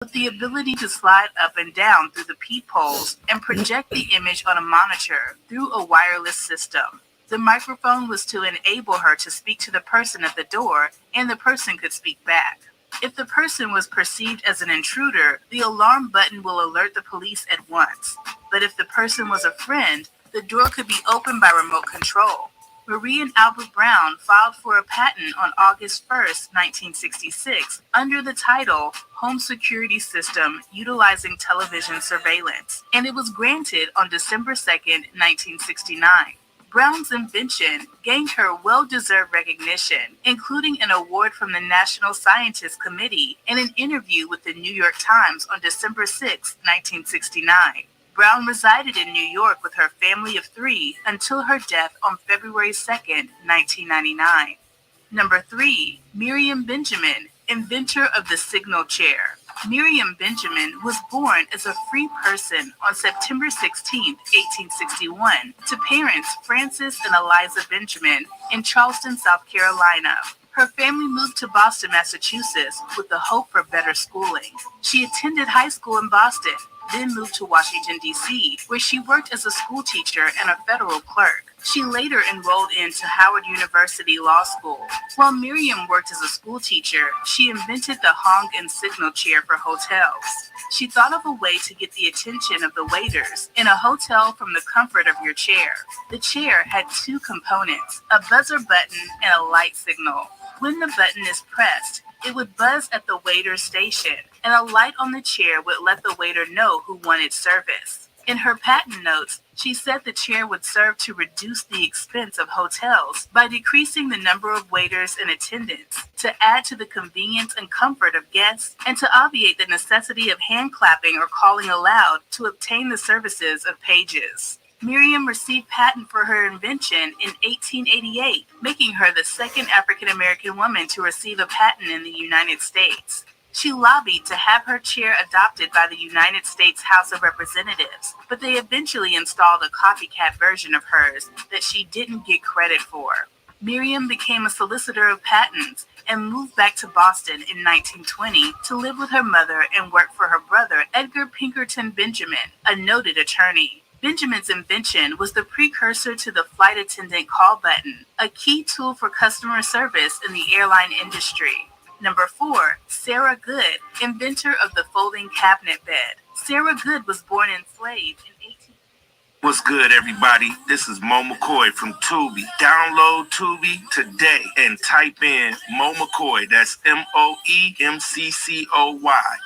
with the ability to slide up and down through the peepholes and project the image on a monitor through a wireless system. The microphone was to enable her to speak to the person at the door, and the person could speak back. If the person was perceived as an intruder, the alarm button will alert the police at once. But if the person was a friend, the door could be opened by remote control. Marie and Albert Brown filed for a patent on August 1st, 1966, under the title Home Security System Utilizing Television Surveillance, and it was granted on December 2nd, 1969. Brown's invention gained her well-deserved recognition, including an award from the National Scientist Committee and an interview with the New York Times on December 6, 1969. Brown resided in New York with her family of 3 until her death on February 2nd, 1999. Number 3. Miriam Benjamin, inventor of the signal chair. Miriam Benjamin was born as a free person on September 16, 1861, to parents Francis and Eliza Benjamin in Charleston, South Carolina. Her family moved to Boston, Massachusetts, with the hope for better schooling. She attended high school in Boston, then moved to Washington, D.C., where she worked as a school teacher and a federal clerk. She later enrolled into Howard University Law School. While Miriam worked as a school teacher, she invented the honk and signal chair for hotels. She thought of a way to get the attention of the waiters in a hotel from the comfort of your chair. The chair had 2 components, a buzzer button and a light signal. When the button is pressed, it would buzz at the waiter's station, and a light on the chair would let the waiter know who wanted service. In her patent notes, she said the chair would serve to reduce the expense of hotels by decreasing the number of waiters in attendance, to add to the convenience and comfort of guests, and to obviate the necessity of hand clapping or calling aloud to obtain the services of pages. Miriam received patent for her invention in 1888, making her the second African-American woman to receive a patent in the United States. She lobbied to have her chair adopted by the United States House of Representatives, but they eventually installed a copycat version of hers that she didn't get credit for. Miriam became a solicitor of patents and moved back to Boston in 1920 to live with her mother and work for her brother, Edgar Pinkerton Benjamin, a noted attorney. Benjamin's invention was the precursor to the flight attendant call button, a key tool for customer service in the airline industry. Number 4. Sarah Good, inventor of the folding cabinet bed. Sarah Good was born enslaved in 18... What's good, everybody? This is Mo McCoy from Tubi. Download Tubi today and type in Mo McCoy, that's MoeMcCoy,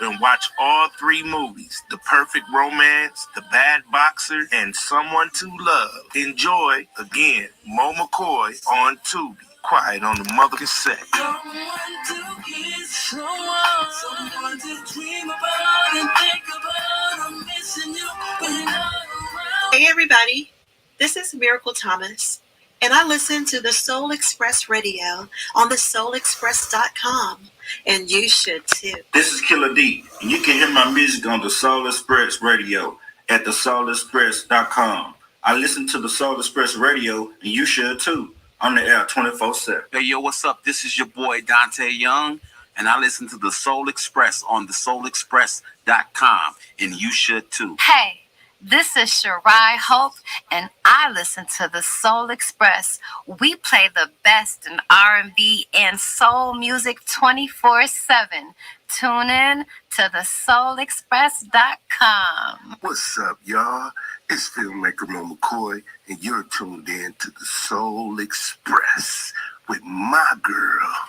and watch all 3 movies, The Perfect Romance, The Bad Boxer, and Someone to Love. Enjoy, again, Mo McCoy on Tubi. Quiet on the motherfucking set. Someone to kiss, someone to dream about and think about. I'm missing you when you're not around. Hey everybody, this is Miracle Thomas, and I listen to the Soul Express Radio on thesoulexpress.com, and you should too. This is Killer D, and you can hear my music on the Soul Express Radio at thesoulexpress.com. I listen to the Soul Express Radio, and you should too. On the air 24/7. Hey, yo, what's up? This is your boy Dante Young, and I listen to the Soul Express on thesoulexpress.com, and you should too. Hey, this is Shirai Hope, and I listen to the Soul Express. We play the best in R&B and soul music 24/7. Tune in to thesoulexpress.com. What's up, y'all? It's filmmaker Mo McCoy, and you're tuned in to the Soul Express with my girl,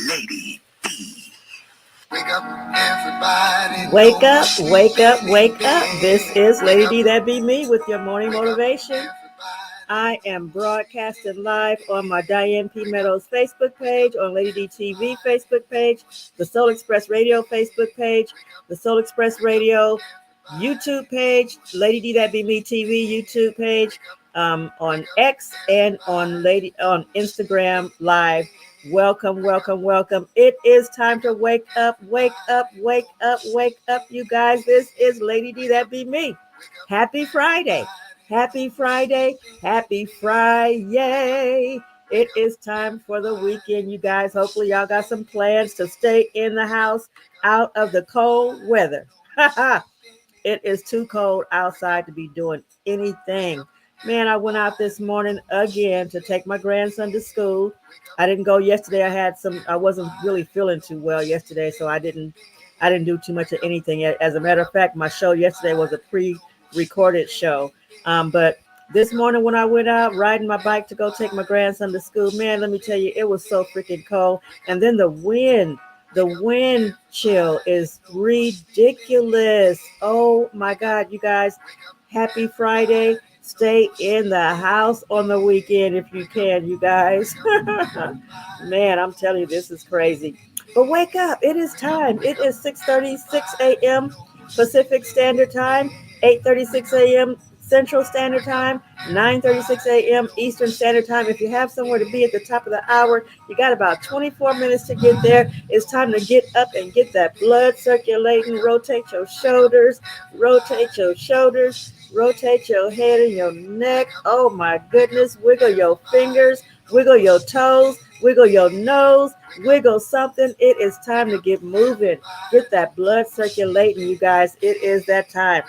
Lady D. Wake up, everybody. Wake up, wake up, wake up. This is Lady D, That Be Me, with your morning motivation. I am broadcasting live on my Diane P. Meadows Facebook page, on Lady D TV Facebook page, the Soul Express Radio Facebook page, the Soul Express Radio YouTube page, Lady D That Be Me TV YouTube page, on X, and on Instagram Live. Welcome, welcome, welcome. It is time to wake up, wake up, wake up, wake up, you guys. This is Lady D That Be Me. Happy Friday. Happy Friday. Happy Friday. It is time for the weekend, you guys. Hopefully, y'all got some plans to stay in the house out of the cold weather. It is too cold outside to be doing anything. Man, I went out this morning again to take my grandson to school. I didn't go yesterday. I wasn't really feeling too well yesterday, so I didn't do too much of anything. As a matter of fact, my show yesterday was a pre-recorded show. But this morning when I went out riding my bike to go take my grandson to school, man, let me tell you, it was so freaking cold. And then the wind chill is ridiculous. Oh my God, you guys, happy Friday. Stay in the house on the weekend if you can, you guys. Man, I'm telling you, this is crazy. But wake up. It is time. It is 6:36 a.m. Pacific Standard Time, 8:36 a.m. Central Standard Time, 9:36 a.m. Eastern Standard Time. If you have somewhere to be at the top of the hour, you got about 24 minutes to get there. It's time to get up and get that blood circulating. Rotate your shoulders, rotate your shoulders, rotate your head and your neck. Oh my goodness. Wiggle your fingers, wiggle your toes, wiggle your nose, wiggle something. It is time to get moving. Get that blood circulating, you guys. It is that time.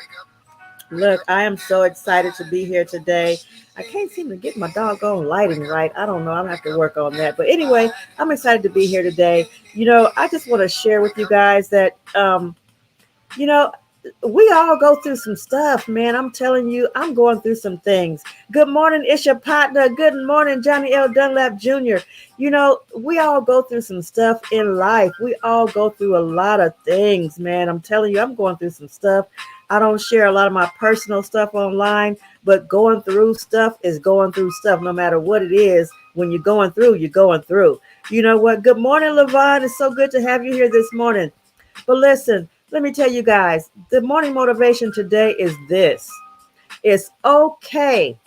Look, I am so excited to be here today. I can't seem to get my doggone lighting right. I don't know. I'll have to work on that. But anyway, I'm excited to be here today. I just want to share with you guys that, we all go through some stuff, man. I'm telling you, I'm going through some things. Good morning, it's your partner. Good morning, Johnny L. Dunlap Jr. We all go through some stuff in life. We all go through a lot of things, man. I'm telling you, I'm going through some stuff. I don't share a lot of my personal stuff online, but going through stuff is going through stuff, no matter what it is. When you're going through, you're going through. You know what? Good morning, Levon. It's so good to have you here this morning. But listen, let me tell you guys, the morning motivation today is this. It's okay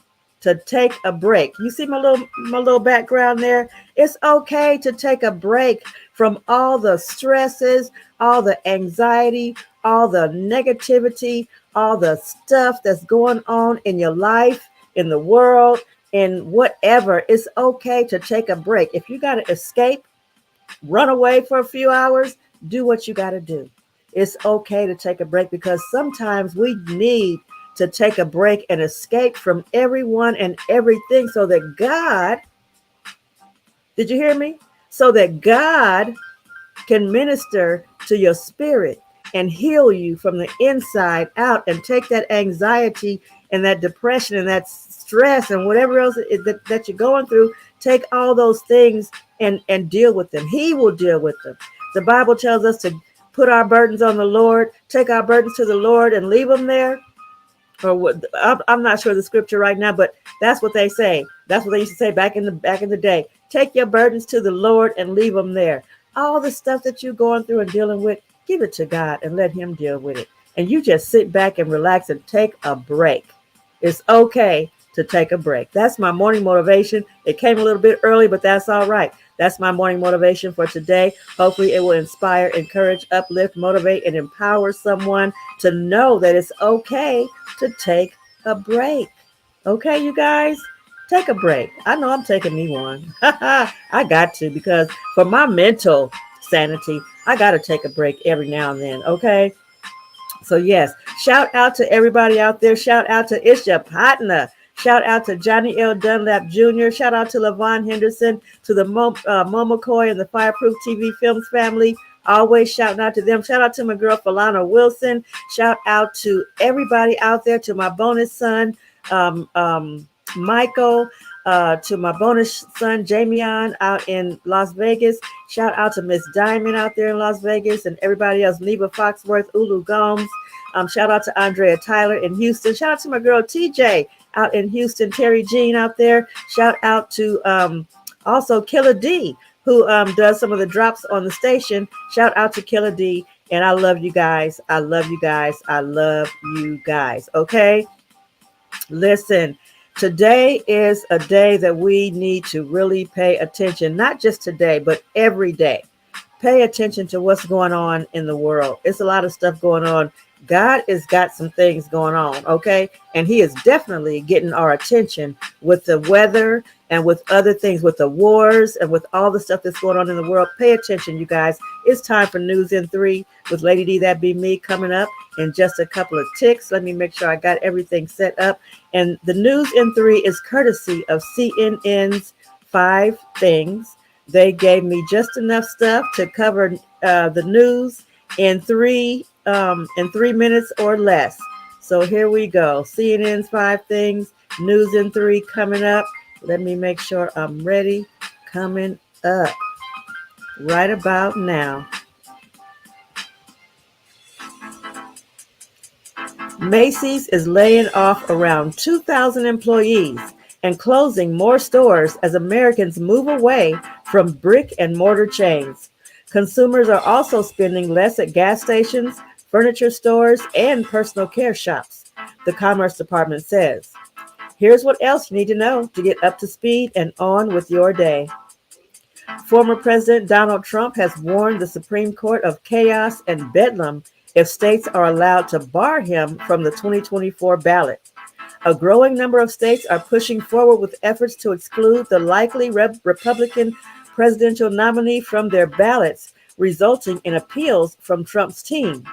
to take a break. You see my little background there? It's okay to take a break from all the stresses, all the anxiety, all the negativity, all the stuff that's going on in your life, in the world, in whatever. It's okay to take a break. If you got to escape, run away for a few hours, do what you got to do. It's okay to take a break because sometimes we need to take a break and escape from everyone and everything so that God, did you hear me? So that God can minister to your spirit and heal you from the inside out and take that anxiety and that depression and that stress and whatever else that you're going through, take all those things and deal with them. He will deal with them. The Bible tells us to put our burdens on the Lord, take our burdens to the Lord and leave them there. Or what? I'm not sure the scripture right now, but that's what they say. That's what they used to say back in the day. Take your burdens to the Lord and leave them there. All the stuff that you're going through and dealing with, give it to God and let him deal with it. And you just sit back and relax and take a break. It's okay to take a break. That's my morning motivation. It came a little bit early, but that's all right. That's my morning motivation for today. Hopefully it will inspire, encourage, uplift, motivate, and empower someone to know that it's okay to take a break. Okay, you guys? Take a break. I know I'm taking me one. I got to, because for my mental sanity, I got to take a break every now and then. Okay? So yes, shout out to everybody out there. Shout out to It's Your Partner. Shout out to Johnny L. Dunlap Jr. Shout out to Levon Henderson, to the Momokoy and the Fireproof TV Films family. Always shouting out to them. Shout out to my girl, Falana Wilson. Shout out to everybody out there, to my bonus son, Michael, to my bonus son, Jamion, out in Las Vegas. Shout out to Miss Diamond out there in Las Vegas and everybody else, Neva Foxworth, Ulu Gomes. Shout out to Andrea Tyler in Houston. Shout out to my girl, TJ, out in Houston, Terry Jean out there. Shout out to also Killer D, who does some of the drops on the station. Shout out to Killer D. And I love you guys. I love you guys. I love you guys. Okay? Listen, today is a day that we need to really pay attention. Not just today, but every day. Pay attention to what's going on in the world. It's a lot of stuff going on. God has got some things going on, okay? And he is definitely getting our attention with the weather and with other things, with the wars and with all the stuff that's going on in the world. Pay attention, you guys. It's time for News in 3 with Lady D, that be me, coming up in just a couple of ticks. Let me make sure I got everything set up. And the News in 3 is courtesy of CNN's 5 Things. They gave me just enough stuff to cover the news in 3 minutes or less. So here we go. CNN's 5 Things, News in 3 coming up. Let me make sure I'm ready. Coming up right about now. Macy's is laying off around 2,000 employees and closing more stores as Americans move away from brick and mortar chains. Consumers are also spending less at gas stations, furniture stores, and personal care shops, the Commerce Department says. Here's what else you need to know to get up to speed and on with your day. Former President Donald Trump has warned the Supreme Court of chaos and bedlam if states are allowed to bar him from the 2024 ballot. A growing number of states are pushing forward with efforts to exclude the likely Republican presidential nominee from their ballots, resulting in appeals from Trump's team.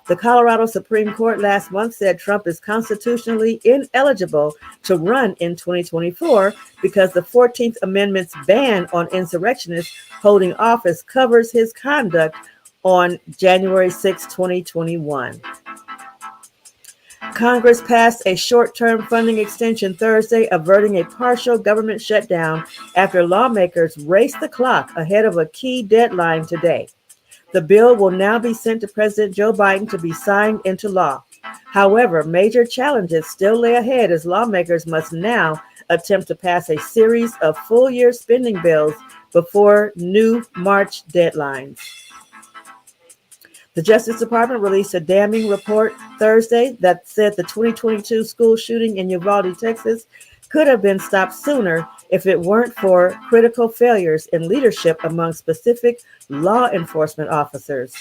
The Colorado Supreme Court last month said Trump is constitutionally ineligible to run in 2024 because the 14th Amendment's ban on insurrectionists holding office covers his conduct on January 6, 2021. Congress passed a short-term funding extension Thursday, averting a partial government shutdown after lawmakers raced the clock ahead of a key deadline today. The bill will now be sent to President Joe Biden to be signed into law. However, major challenges still lay ahead as lawmakers must now attempt to pass a series of full-year spending bills before new March deadlines. The Justice Department released a damning report Thursday that said the 2022 school shooting in Uvalde, Texas, could have been stopped sooner if it weren't for critical failures in leadership among specific law enforcement officers.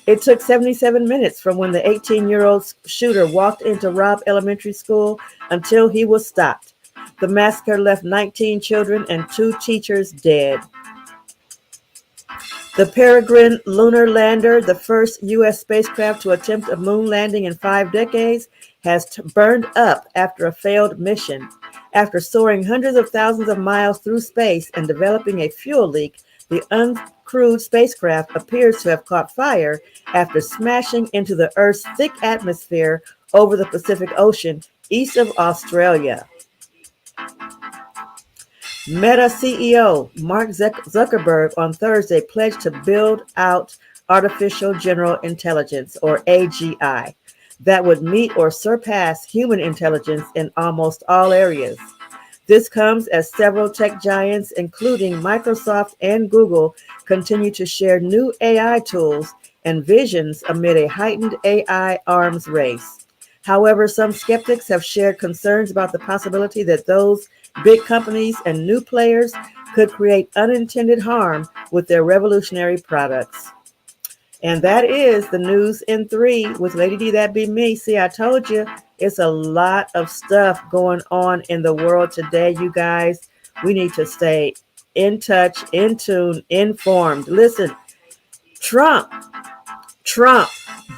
It took 77 minutes from when the 18-year-old shooter walked into Robb Elementary School until he was stopped. The massacre left 19 children and 2 teachers dead. The Peregrine lunar lander, the first U.S. spacecraft to attempt a moon landing in 5 decades, has burned up after a failed mission. After soaring hundreds of thousands of miles through space and developing a fuel leak, the uncrewed spacecraft appears to have caught fire after smashing into the Earth's thick atmosphere over the Pacific Ocean east of Australia. Meta CEO Mark Zuckerberg on Thursday pledged to build out artificial general intelligence, or AGI, that would meet or surpass human intelligence in almost all areas. This comes as several tech giants, including Microsoft and Google, continue to share new AI tools and visions amid a heightened AI arms race. However, some skeptics have shared concerns about the possibility that those big companies and new players could create unintended harm with their revolutionary products. And that is the News in 3 with Lady D, that be me. See, I told you, it's a lot of stuff going on in the world today, you guys. We need to stay in touch, in tune, informed. Listen, Trump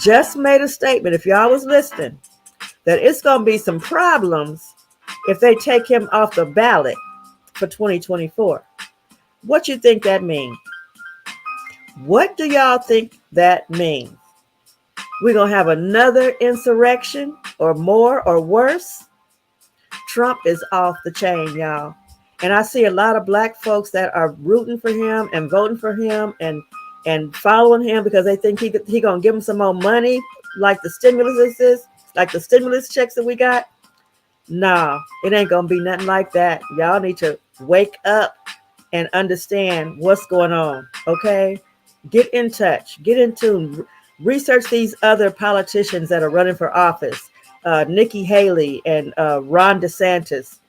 just made a statement, if y'all was listening, that it's going to be some problems if they take him off the ballot for 2024. What you think that means? What do y'all think that means? We're going to have another insurrection or more or worse? Trump is off the chain, y'all. And I see a lot of black folks that are rooting for him and voting for him and following him because they think he going to give them some more money like the stimulus is, like the stimulus checks that we got. No, it ain't going to be nothing like that. Y'all need to wake up and understand what's going on, okay? Get in touch, get in tune, research these other politicians that are running for office, Nikki Haley and Ron DeSantis.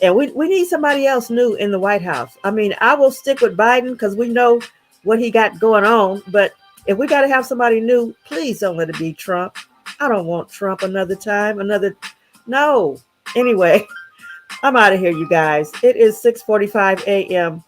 And we need somebody else new in the White House. I mean, I will stick with Biden because we know what he got going on. But if we got to have somebody new, please don't let it be Trump. I don't want Trump another time. No. Anyway, I'm out of here, you guys. It is 6:45 a.m.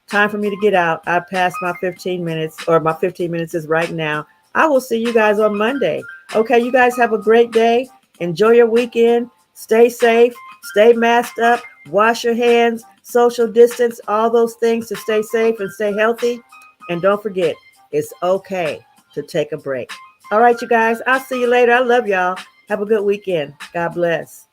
Time for me to get out. I passed my 15 minutes, or my 15 minutes is right now. I will see you guys on Monday. Okay, you guys have a great day. Enjoy your weekend. Stay safe. Stay masked up. Wash your hands. Social distance. All those things to stay safe and stay healthy. And don't forget, it's okay to take a break. All right, you guys. I'll see you later. I love y'all. Have a good weekend. God bless.